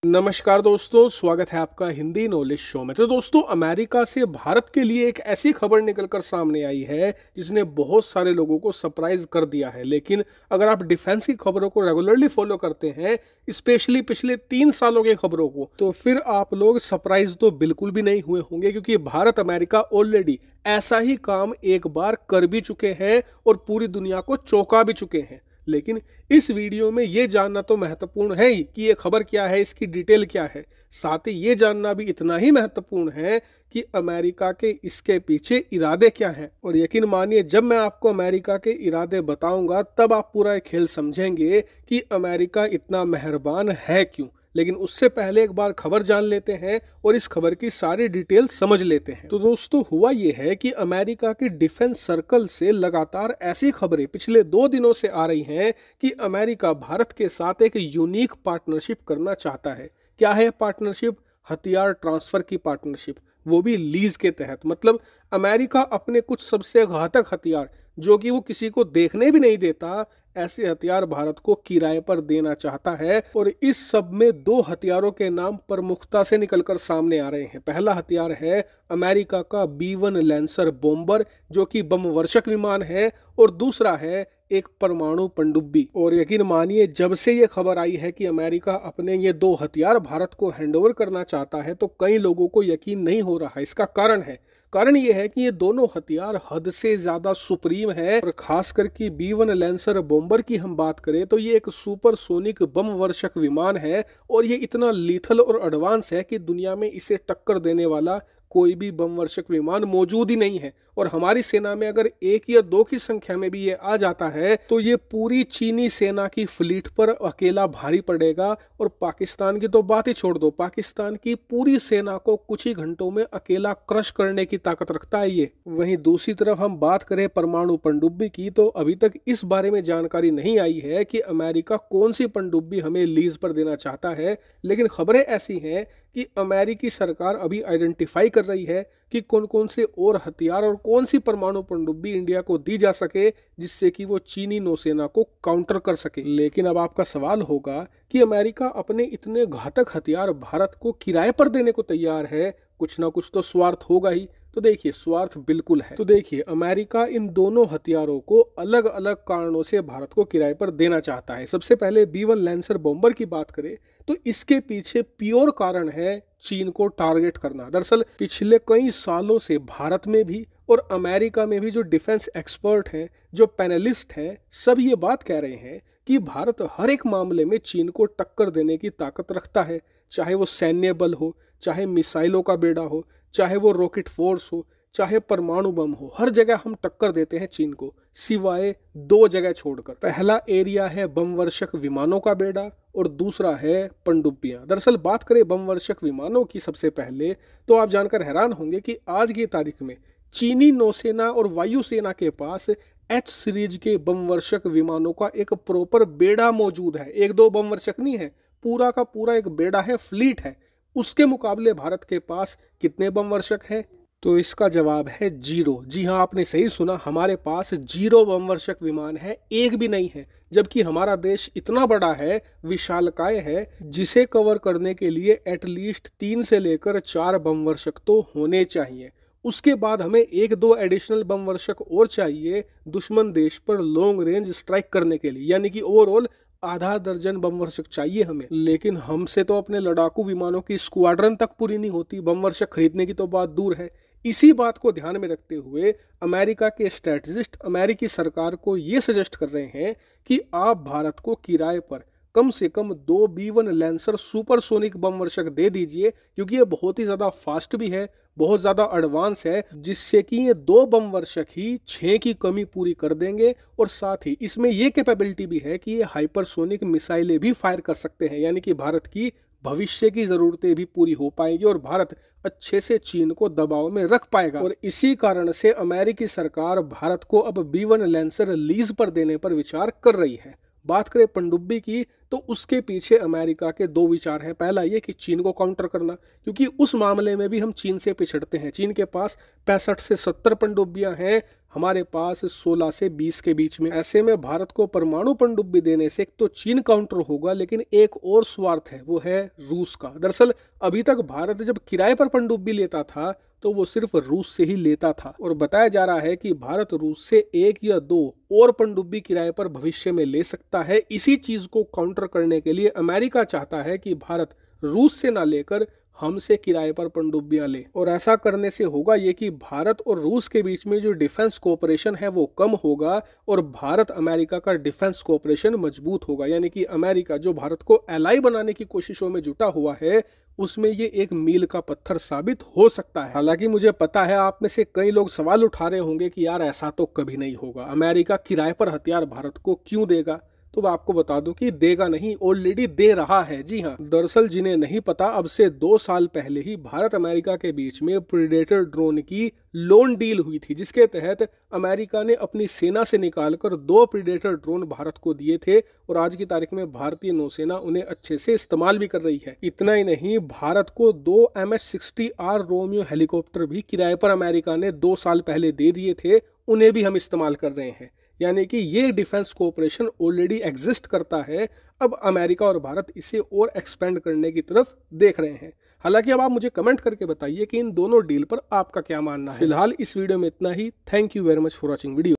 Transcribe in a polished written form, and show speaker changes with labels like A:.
A: नमस्कार दोस्तों, स्वागत है आपका हिंदी नॉलेज शो में। तो दोस्तों, अमेरिका से भारत के लिए एक ऐसी खबर निकलकर सामने आई है जिसने बहुत सारे लोगों को सरप्राइज कर दिया है। लेकिन अगर आप डिफेंस की खबरों को रेगुलरली फॉलो करते हैं, स्पेशली पिछले 3 सालों की खबरों को, तो फिर आप लोग सरप्राइज तो बिल्कुल भी नहीं हुए होंगे, क्योंकि भारत अमेरिका ऑलरेडी ऐसा ही काम एक बार कर भी चुके हैं और पूरी दुनिया को चौंका भी चुके हैं। लेकिन इस वीडियो में ये जानना तो महत्वपूर्ण है ही कि ये खबर क्या है, इसकी डिटेल क्या है। साथ ही ये जानना भी इतना ही महत्वपूर्ण है कि अमेरिका के इसके पीछे इरादे क्या हैं। और यकीन मानिए, जब मैं आपको अमेरिका के इरादे बताऊंगा तब आप पूरा ये खेल समझेंगे कि अमेरिका इतना मेहरबान है क्यों। लेकिन उससे पहले एक बार खबर जान लेते हैं और इस खबर की सारी डिटेल समझ लेते हैं। तो दोस्तों, हुआ ये है कि अमेरिका के डिफेंस सर्कल से लगातार ऐसी खबरें पिछले 2 दिनों से आ रही हैं कि अमेरिका भारत के साथ एक यूनिक पार्टनरशिप करना चाहता है। क्या है पार्टनरशिप? हथियार ट्रांसफर की पार्टनरशिप, वो भी लीज के तहत। मतलब अमेरिका अपने कुछ सबसे घातक हथियार, जो कि वो किसी को देखने भी नहीं देता, ऐसे हथियार भारत को किराए पर देना चाहता है। और इस सब में 2 हथियारों के नाम प्रमुखता से निकलकर सामने आ रहे हैं। पहला हथियार है अमेरिका का B-1 लैंसर बॉम्बर, जो कि बम वर्षक विमान है, और दूसरा है एक परमाणु पनडुब्बी। और यकीन मानिए, जब से ये खबर आई है कि अमेरिका अपने ये 2 हथियार भारत को हैंडओवर करना चाहता है, तो कई लोगों को यकीन नहीं हो रहा है। इसका कारण ये है कि ये दोनों हथियार हद से ज्यादा सुप्रीम है। और खास करके B-1 लैंसर बॉम्बर की हम बात करें तो ये एक सुपरसोनिक बम वर्षक विमान है, और ये इतना लीथल और एडवांस है कि दुनिया में इसे टक्कर देने वाला कोई भी बम वर्षक विमान मौजूद ही नहीं है। और हमारी सेना में अगर 1 या 2 की संख्या में भी ये आ जाता है तो ये पूरी चीनी सेना की फ्लीट पर अकेला भारी पड़ेगा। और पाकिस्तान की तो बात ही छोड़ दो, पाकिस्तान की पूरी सेना को कुछ ही घंटों में अकेला क्रश करने की ताकत रखता है ये। वहीं दूसरी तरफ हम बात करें परमाणु पनडुब्बी की, तो अभी तक इस बारे में जानकारी नहीं आई है कि अमेरिका कौन सी पनडुब्बी हमें लीज पर देना चाहता है। लेकिन खबरें ऐसी हैं कि अमेरिकी सरकार अभी आइडेंटिफाई कर रही है कि कौन कौन से और हथियार और कौन सी परमाणु पनडुब्बी इंडिया को दी जा सके, जिससे कि वो चीनी नौसेना को काउंटर कर सके। लेकिन अब आपका सवाल होगा कि अमेरिका अपने इतने घातक हथियार भारत को किराए पर देने को तैयार है, कुछ ना कुछ तो स्वार्थ होगा ही। तो देखिए, स्वार्थ बिल्कुल है। तो देखिए, अमेरिका इन दोनों हथियारों को अलग अलग कारणों से भारत को किराए पर देना चाहता है। सबसे पहले B-1 लैंसर बॉम्बर की बात करें तो इसके पीछे प्योर कारण है चीन को टारगेट करना। दरअसल पिछले कई सालों से भारत में भी और अमेरिका में भी जो डिफेंस एक्सपर्ट हैं, जो पैनलिस्ट हैं, सब ये बात कह रहे हैं कि भारत हर एक मामले में चीन को टक्कर देने की ताकत रखता है। चाहे वो सैन्य बल हो, चाहे मिसाइलों का बेड़ा हो, चाहे वो रॉकेट फोर्स हो, चाहे परमाणु बम हो, हर जगह हम टक्कर देते हैं चीन को, सिवाय 2 जगह छोड़कर। पहला एरिया है बम वर्षक विमानों का बेड़ा और दूसरा है पनडुब्बियां। दरअसल बात करें बम वर्षक विमानों की सबसे पहले, तो आप जानकर हैरान होंगे कि आज की तारीख में चीनी नौसेना और वायुसेना के पास H सीरीज के बम वर्षक विमानों का एक प्रॉपर बेड़ा मौजूद है। 1-2 बम वर्षक नहीं है, पूरा का पूरा एक बेड़ा है, फ्लीट है। उसके मुकाबले भारत के पास कितने बम वर्षक हैं? तो इसका जवाब है 0। जी हाँ, आपने सही सुना, हमारे पास 0 बम वर्षक विमान है, एक भी नहीं है। जबकि हमारा देश इतना बड़ा है, विशालकाय है, जिसे कवर करने के लिए एटलीस्ट 3 से लेकर 4 बम वर्षक तो होने चाहिए। उसके बाद हमें 1-2 एडिशनल बम वर्षक और चाहिए दुश्मन देश पर लॉन्ग रेंज स्ट्राइक करने के लिए, यानी कि ओवरऑल आधा दर्जन बम वर्षक चाहिए हमें। लेकिन हमसे तो अपने लड़ाकू विमानों की स्क्वाड्रन तक पूरी नहीं होती, बम वर्षक खरीदने की तो बात दूर है। इसी बात को ध्यान में रखते हुए अमेरिका के स्ट्रेटजिस्ट अमेरिकी सरकार को ये सजेस्ट कर रहे हैं कि आप भारत को किराए पर कम से कम 2 B-1 लैंसर सुपरसोनिक बम वर्षक दे दीजिए, क्योंकि ये बहुत ही ज़्यादा फास्ट भी है, बहुत ज़्यादा एडवांस है, जिससे कि ये 2 बम वर्षक ही 6 की कमी पूरी कर देंगे। और साथ ही इसमें ये कैपेबिलिटी भी है कि ये हाइपरसोनिक मिसाइलें भी फायर कर सकते हैं, यानी कि भारत की भविष्य की ज़रूरतें भी पूरी हो पाएंगी और भारत अच्छे से चीन को दबाव में रख पाएगा। और इसी कारण से अमेरिकी सरकार भारत को अब B-1 लैंसर लीज पर देने पर विचार कर रही है। बात करें पनडुब्बी की, तो उसके पीछे अमेरिका के दो विचार हैं। पहला ये कि चीन को काउंटर करना, क्योंकि उस मामले में भी हम चीन से पिछड़ते हैं। चीन के पास 65 से 70 पनडुब्बियां हैं, हमारे पास 16 से 20 के बीच में। ऐसे में भारत को परमाणु पनडुब्बी देने से एक तो चीन काउंटर होगा, लेकिन एक और स्वार्थ है, वो है रूस का। दरअसल अभी तक भारत जब किराए पर पनडुब्बी लेता था तो वो सिर्फ रूस से ही लेता था, और बताया जा रहा है कि भारत रूस से 1 या 2 और पनडुब्बी किराए पर भविष्य में ले सकता है। इसी चीज को काउंटर करने के लिए अमेरिका चाहता है कि भारत रूस से ना लेकर हमसे किराए पर पनडुब्बियां ले, और ऐसा करने से होगा ये कि भारत और रूस के बीच में जो डिफेंस कोऑपरेशन है वो कम होगा और भारत अमेरिका का डिफेंस कोऑपरेशन मजबूत होगा। यानी कि अमेरिका जो भारत को एलाई बनाने की कोशिशों में जुटा हुआ है, उसमें ये एक मील का पत्थर साबित हो सकता है। हालांकि मुझे पता है आप में से कई लोग सवाल उठा रहे होंगे कि यार ऐसा तो कभी नहीं होगा, अमेरिका किराए पर हथियार भारत को क्यों देगा। तो मैं आपको बता दूं कि देगा नहीं, ऑलरेडी दे रहा है। जी हाँ, दरअसल जिन्हें नहीं पता, अब से 2 साल पहले ही भारत अमेरिका के बीच में प्रीडेटर ड्रोन की लोन डील हुई थी, जिसके तहत अमेरिका ने अपनी सेना से निकालकर 2 प्रीडेटर ड्रोन भारत को दिए थे, और आज की तारीख में भारतीय नौसेना उन्हें अच्छे से इस्तेमाल भी कर रही है। इतना ही नहीं, भारत को 2 MH-60R रोमियो हेलीकॉप्टर भी किराए पर अमेरिका ने 2 साल पहले दे दिए थे, उन्हें भी हम इस्तेमाल कर रहे हैं। यानी कि ये डिफेंस कोऑपरेशन ऑलरेडी एग्जिस्ट करता है। अब अमेरिका और भारत इसे और एक्सपेंड करने की तरफ देख रहे हैं। हालांकि अब आप मुझे कमेंट करके बताइए कि इन दोनों डील पर आपका क्या मानना है। फिलहाल इस वीडियो में इतना ही। Thank you very much for watching video.